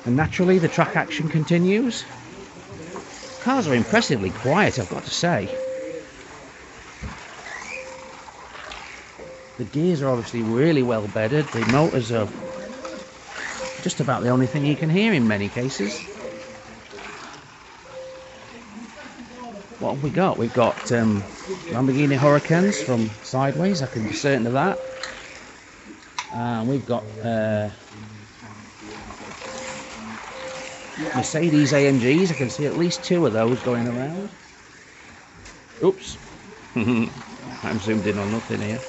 And naturally the track action continues. Cars are impressively quiet, I've got to say. The gears are obviously really well bedded. The motors are just about the only thing you can hear in many cases. What have we got? We've got Lamborghini Huracans from sideways, I can be certain of that. And we've got Mercedes AMGs. I can see at least 2 of those going around. Oops. I'm zoomed in on nothing here.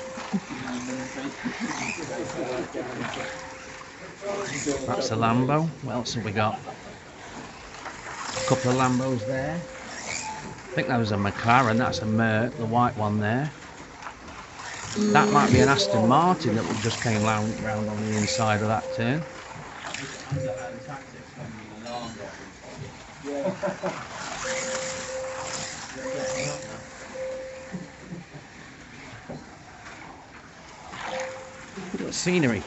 That's a Lambo. What else have we got? A couple of Lambos there. I think that was a McLaren. That's a Merc, the white one there. That might be an Aston Martin that just came round on the inside of that turn. Look at the scenery.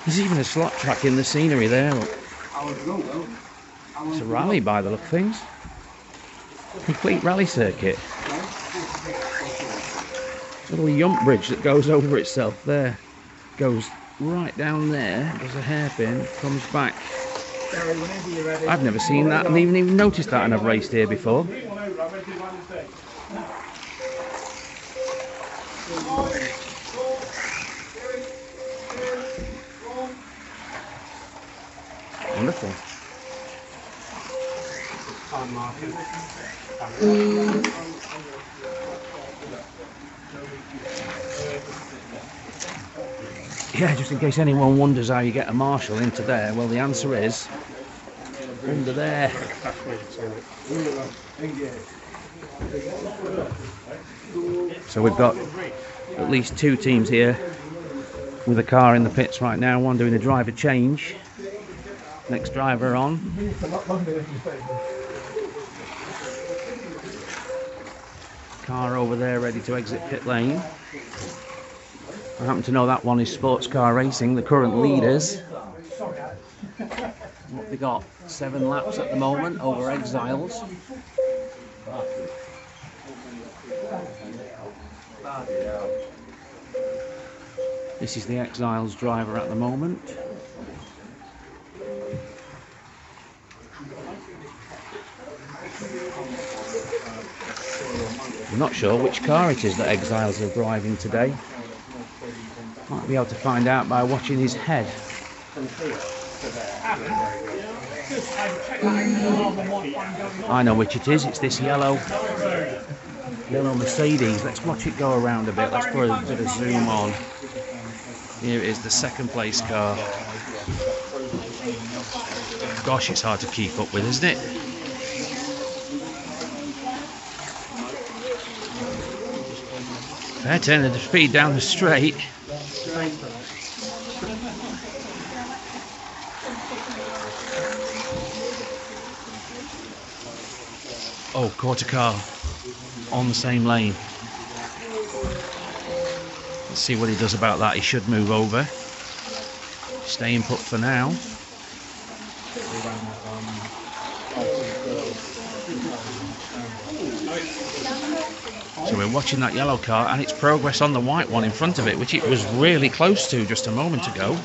There's even a slot track in the scenery there. Look. It's a rally by the look of things. Complete rally circuit. Little yump bridge that goes over itself there. Goes right down there. There's a hairpin. Comes back. I've never seen that and even noticed that, and I've raced here before. Wonderful. Yeah, just in case anyone wonders how you get a Marshall into there, well, the answer is under there. So we've got at least 2 teams here with a car in the pits right now, one doing a driver change. Next driver on. Car over there ready to exit pit lane. I happen to know that one is Sports Car Racing, the current leaders. What they got? 7 laps at the moment over Exiles. This is the Exiles driver at the moment. I'm not sure which car it is that Exiles are driving today. Might be able to find out by watching his head. I know which it is. It's this yellow Mercedes. Let's watch it go around a bit. Let's put a bit of zoom on. Here it is, the 2nd place car. Gosh, it's hard to keep up with, isn't it? They're turning the speed down the straight. Oh, caught a car on the same lane. Let's see what he does about that. He should move over. Staying put for now. So we're watching that yellow car and its progress on the white one in front of it, which it was really close to just a moment ago.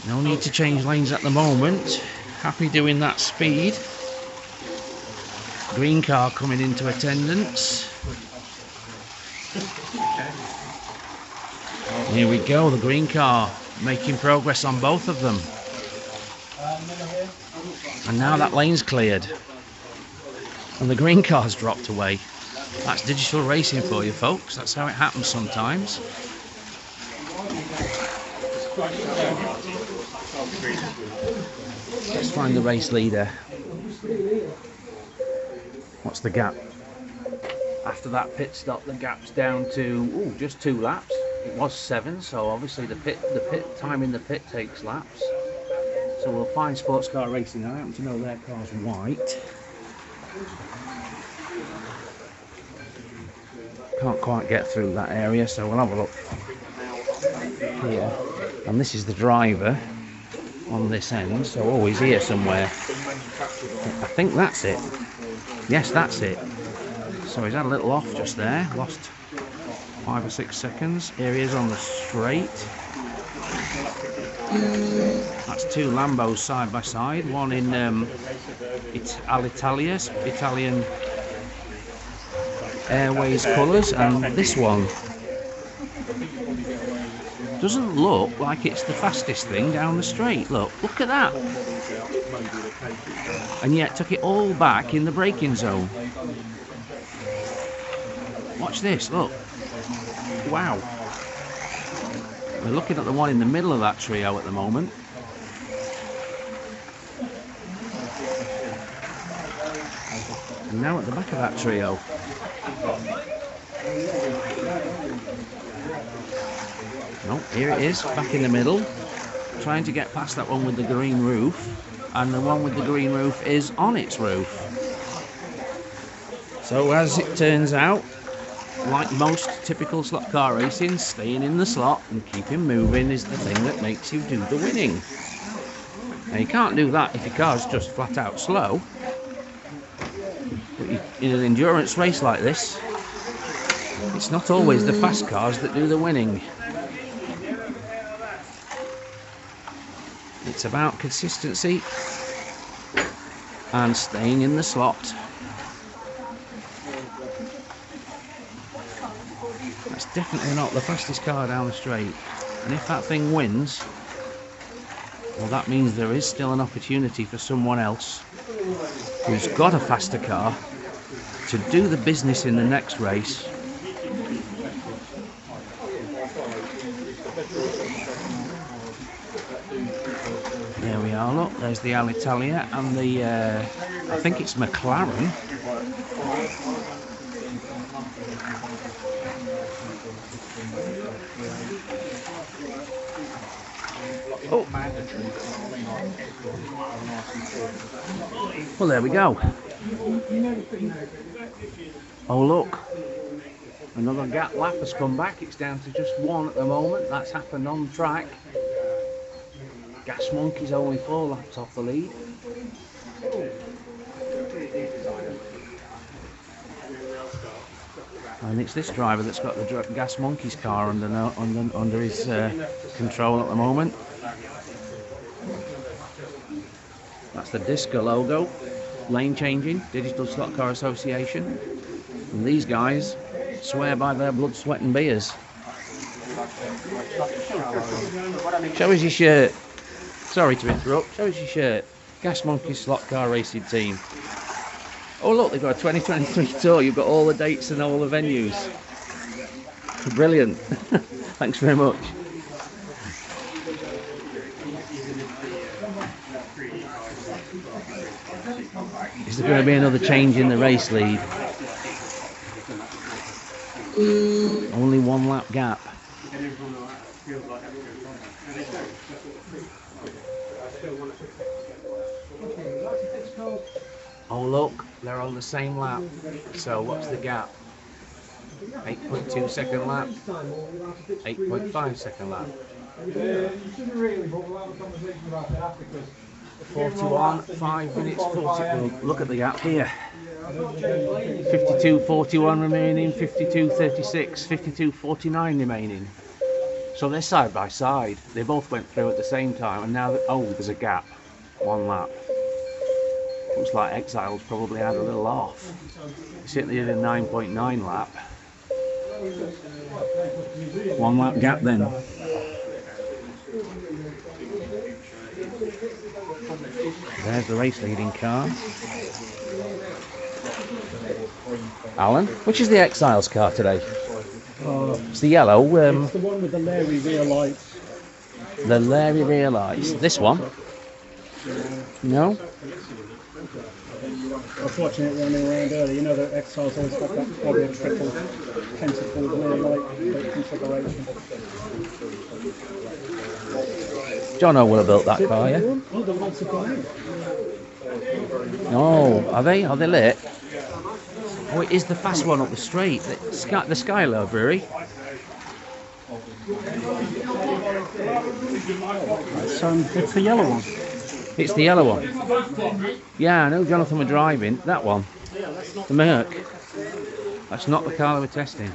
No need to change lanes at the moment. Happy doing that speed. Green car coming into attendance. Here we go, the green car making progress on both of them. And now that lane's cleared. And the green car's dropped away. That's digital racing for you, folks. That's how it happens sometimes. Let's find the race leader. What's the gap? After that pit stop, the gap's down to just 2 laps. It was 7, so obviously the pit time in the pit takes laps. So we'll find Sports Car Racing. I happen to know their car's white. Can't quite get through that area, so we'll have a look here. And this is the driver. on this end, so oh, he's here somewhere. I think that's it. Yes, that's it. So he's had a little off just there, lost 5 or 6 seconds. Here he is on the straight. That's 2 Lambos side by side, one in Alitalia, Italian Airways colours, and this one doesn't look like it's the fastest thing down the straight. Look at that. And yet took it all back in the braking zone. Watch this, look. Wow. We're looking at the one in the middle of that trio at the moment. And now at the back of that trio. No, here it is, back in the middle. Trying to get past that one with the green roof. And the one with the green roof is on its roof. So as it turns out, like most typical slot car racing, staying in the slot and keeping moving is the thing that makes you do the winning. Now you can't do that if your car's just flat out slow. But in an endurance race like this, it's not always the fast cars that do the winning. It's about consistency and staying in the slot. That's definitely not the fastest car down the straight. And if that thing wins, well, that means there is still an opportunity for someone else who's got a faster car to do the business in the next race. There we are, look, there's the Alitalia and the, I think it's McLaren. Oh. Well, there we go. Oh, look. Another gap lap has come back. It's down to just 1 at the moment. That's happened on track. Gas Monkey's only 4 laps off the lead. And it's this driver that's got the Gas Monkey's car under his control at the moment. That's the DISCA logo, lane changing, Digital Slot Car Association. And these guys swear by their blood, sweat and beers. Show us your shirt. Sorry to interrupt, show us your shirt. Gas Monkey Slot Car Racing Team. Oh look, they've got a 2023 tour. You've got all the dates and all the venues. Brilliant. Thanks very much. Is there going to be another change in the race lead? Only 1 lap gap. Oh look, they're on the same lap. So what's the gap? 8.2 second lap, 8.5 second lap. 41, 5 minutes 40. Well, look at the gap here. 52.41 remaining, 52.36, 52.49 remaining. So they're side by side. They both went through at the same time, and now, oh, there's a gap. 1 lap. Looks like Exile's probably had a little off. He's sitting there at a 9.9 lap. 1 lap gap then. There's the race leading car. Alan, which is the Exile's car today? It's the yellow. It's the one with the Larry rear lights. The Larry rear lights. This one? No? I was watching it running around earlier. You know that Exile's always got that probably a triple pentacle rear light configuration. Jono will have built that car, yeah? Oh, the lights are going. No, are they? Are they lit? Oh, it is the fast one up the straight. The Skylar Brewery. It's the yellow one. It's the yellow one. Yeah, I know Jonathan were driving. That one. The Merc. That's not the car they were testing.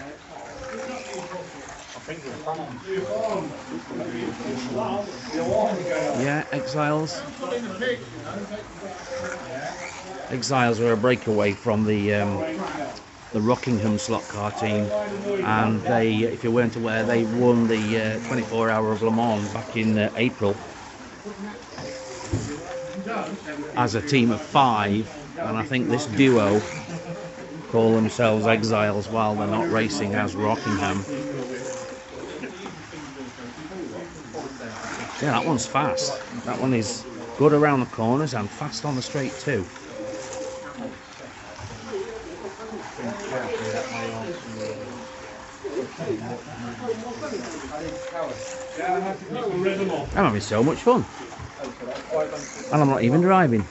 Yeah, Exiles. Exiles are a breakaway from the Rockingham slot car team, and they, if you weren't aware, they won the 24 Hour of Le Mans back in April as a team of 5, and I think this duo call themselves Exiles while they're not racing as Rockingham. Yeah, that one's fast. That one is good around the corners and fast on the straight too. I'm having so much fun. And I'm not even driving.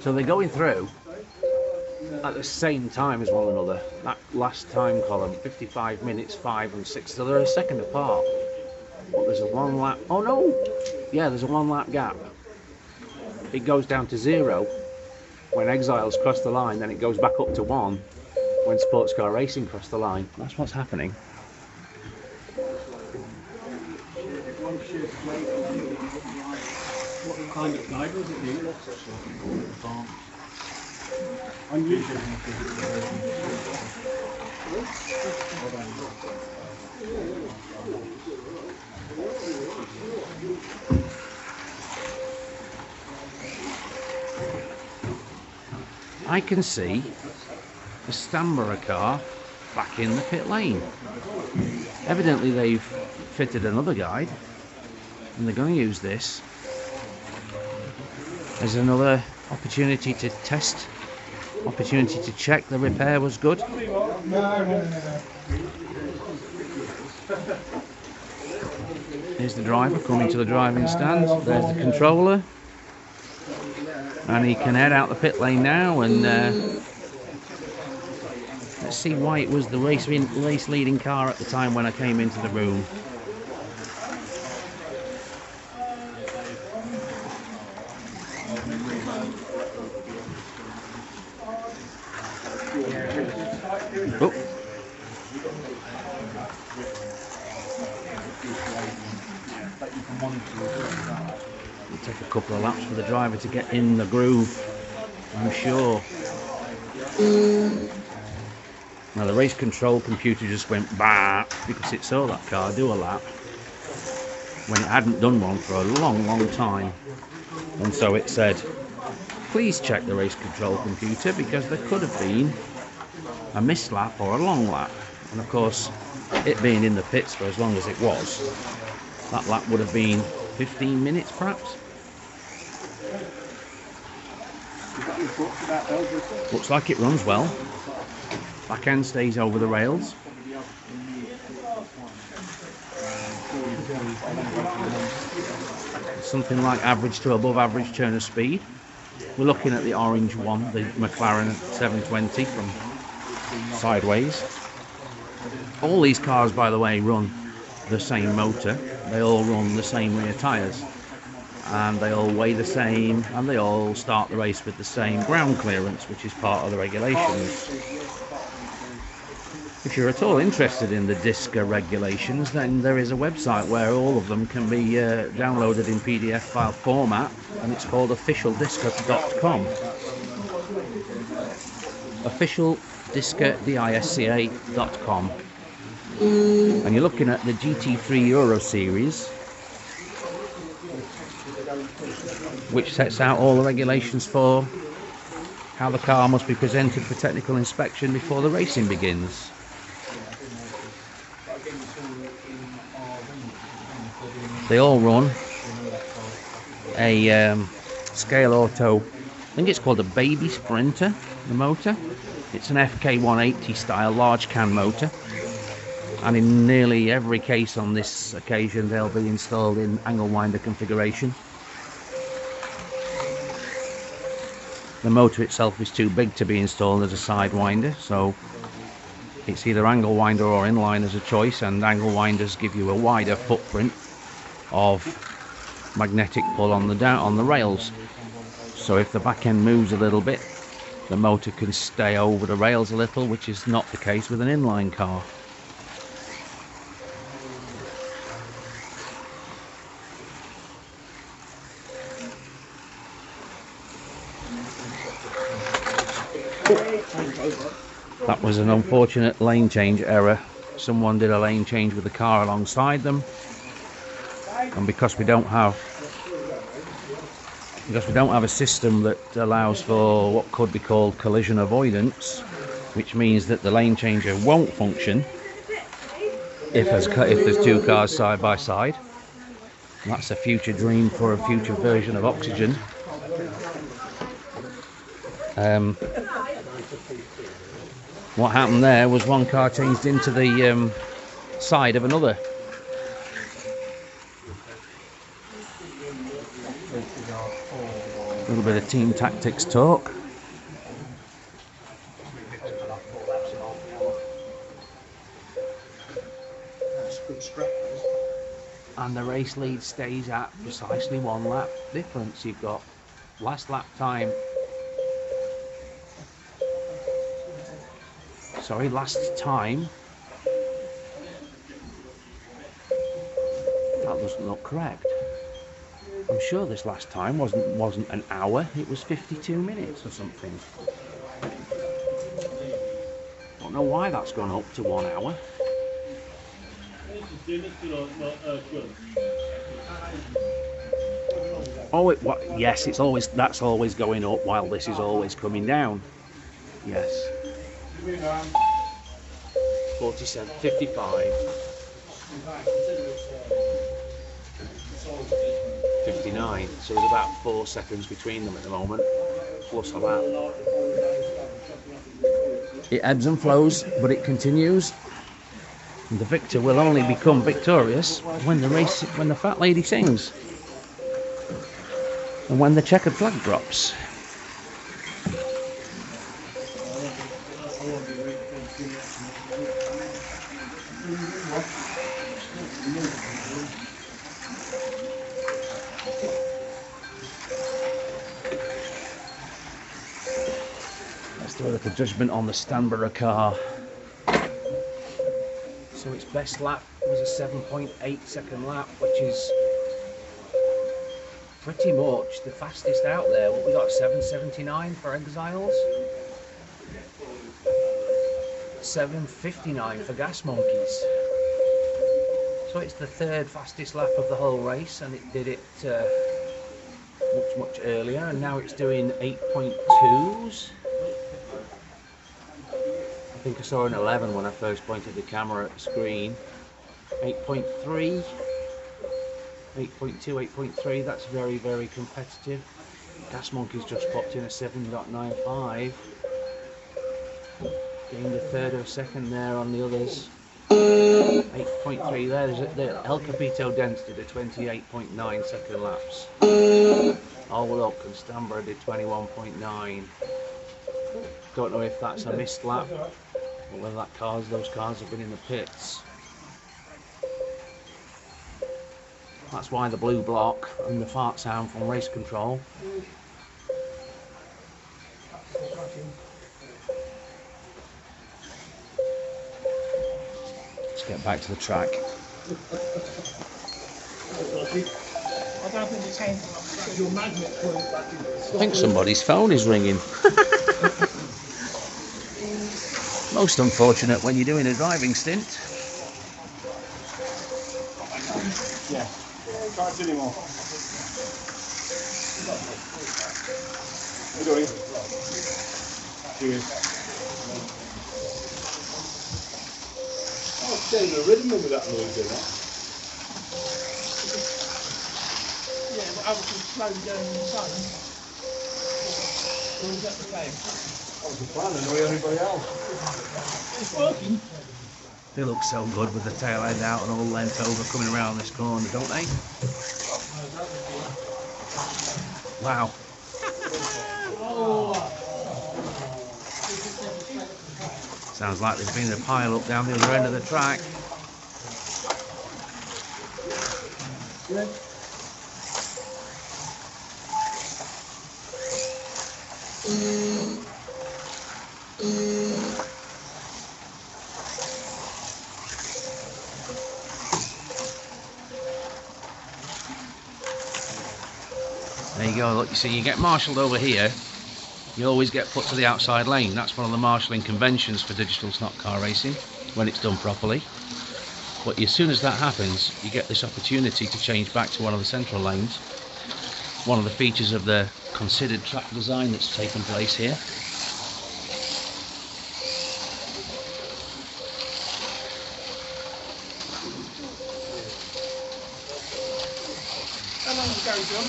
So they're going through at the same time as one another. That last time column, 55 minutes, 5 and 6. So they're a second apart. But there's a 1 lap. Oh no! Yeah, there's a 1 lap gap. It goes down to 0 when Exiles cross the line, then it goes back up to 1 when Sports Car Racing cross the line. That's what's happening. What kind of guide was it doing? Unusual. I can see the Stanborough car back in the pit lane. Evidently they've fitted another guide and they're going to use this as another opportunity to test, opportunity to check the repair was good. Here's the driver coming to the driving stand. There's the controller. And he can head out the pit lane now, and let's see why it was the race leading car at the time when I came into the room. Oh. It'll take a couple of laps for the driver to get in the groove, I'm sure. Now the race control computer just went bah because it saw that car do a lap when it hadn't done one for a long time, and so it said, please check the race control computer because there could have been a missed lap or a long lap. And of course, it being in the pits for as long as it was, that lap would have been 15 minutes perhaps. Looks like it runs well. Back end stays over the rails. Something like average to above average turn of speed. We're looking at the orange one, the McLaren 720 from sideways. All these cars, by the way, run the same motor. They all run the same rear tyres, and they all weigh the same, and they all start the race with the same ground clearance, which is part of the regulations. If you're at all interested in the DISCA regulations, then there is a website where all of them can be downloaded in PDF file format, and it's called officialdisca.com. officialdisca.com. And you're looking at the GT3 Euro Series, which sets out all the regulations for how the car must be presented for technical inspection before the racing begins. They all run a Scale Auto, I think it's called a Baby Sprinter, the motor. It's an FK180 style large can motor, and in nearly every case on this occasion they'll be installed in angle winder configuration. The motor itself is too big to be installed as a sidewinder, so it's either angle winder or inline as a choice, and angle winders give you a wider footprint of magnetic pull on the rails. So if the back end moves a little bit, the motor can stay over the rails a little, which is not the case with an inline car. That was an unfortunate lane change error. Someone did a lane change with the car alongside them, and because we don't have a system that allows for what could be called collision avoidance, which means that the lane changer won't function if there's two cars side by side. That's a future dream for a future version of Oxygen. What happened there was one car changed into the side of another. A little bit of team tactics talk. And the race lead stays at precisely 1 lap difference. You've got last lap time. Last time. That doesn't look correct. I'm sure this last time wasn't an hour. It was 52 minutes or something. Don't know why that's gone up to 1 hour. Oh, yes, that's always going up while this is always coming down. Yes. 47, 55, 59. So there's about 4 seconds between them at the moment, plus a lap. It ebbs and flows, but it continues. And the victor will only become victorious when the fat lady sings, and when the checkered flag drops. Let's do a little judgment on the Stanborough car. So its best lap was a 7.8 second lap, which is pretty much the fastest out there. What we got, 7.79 for Exiles, 7.59 for Gas Monkeys. So it's the 3rd fastest lap of the whole race, and it did it much earlier, and now it's doing 8.2s. I think I saw an 11 when I first pointed the camera at the screen. 8.3, 8.2, 8.3, that's very, very competitive. Gas Monkeys just popped in a 7.95. Gained a 1/3 of a second there on the others. 8.3 there. The El Capito Dents did a 28.9 second laps. Oh look, and Stanborough did 21.9. Don't know if that's a missed lap or whether those cars have been in the pits. That's why the blue block and the fart sound from race control. Let's get back to the track. I think somebody's phone is ringing. Most unfortunate when you're doing a driving stint. Yeah, can't do anymore. How you doing? Cheers. Oh, it's getting a rhythm with that noise, isn't it? Yeah, but I was slowly going in the sun. Or was that the same? I was the plan, annoy everybody else. It's working. They look so good with the tail end out and all length over coming around this corner, don't they? Wow. Sounds like there's been a pile up down the other end of the track. There you go, look, you see, you get marshalled over here, you always get put to the outside lane. That's one of the marshalling conventions for digital stock car racing, when it's done properly. But as soon as that happens, you get this opportunity to change back to one of the central lanes. One of the features of the considered track design that's taken place here. How long ago, John?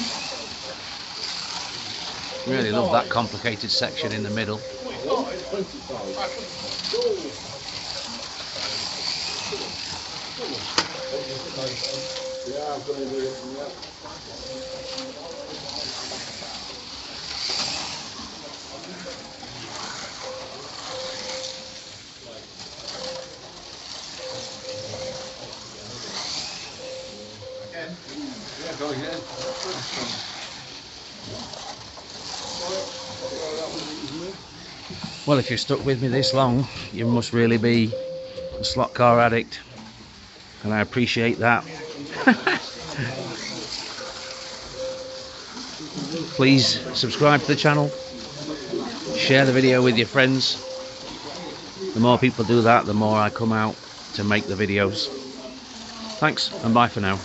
Really love that complicated section in the middle. Well, if you're stuck with me this long, you must really be a slot car addict, and I appreciate that. Please subscribe to the channel, share the video with your friends. The more people do that, the more I come out to make the videos. Thanks, and bye for now.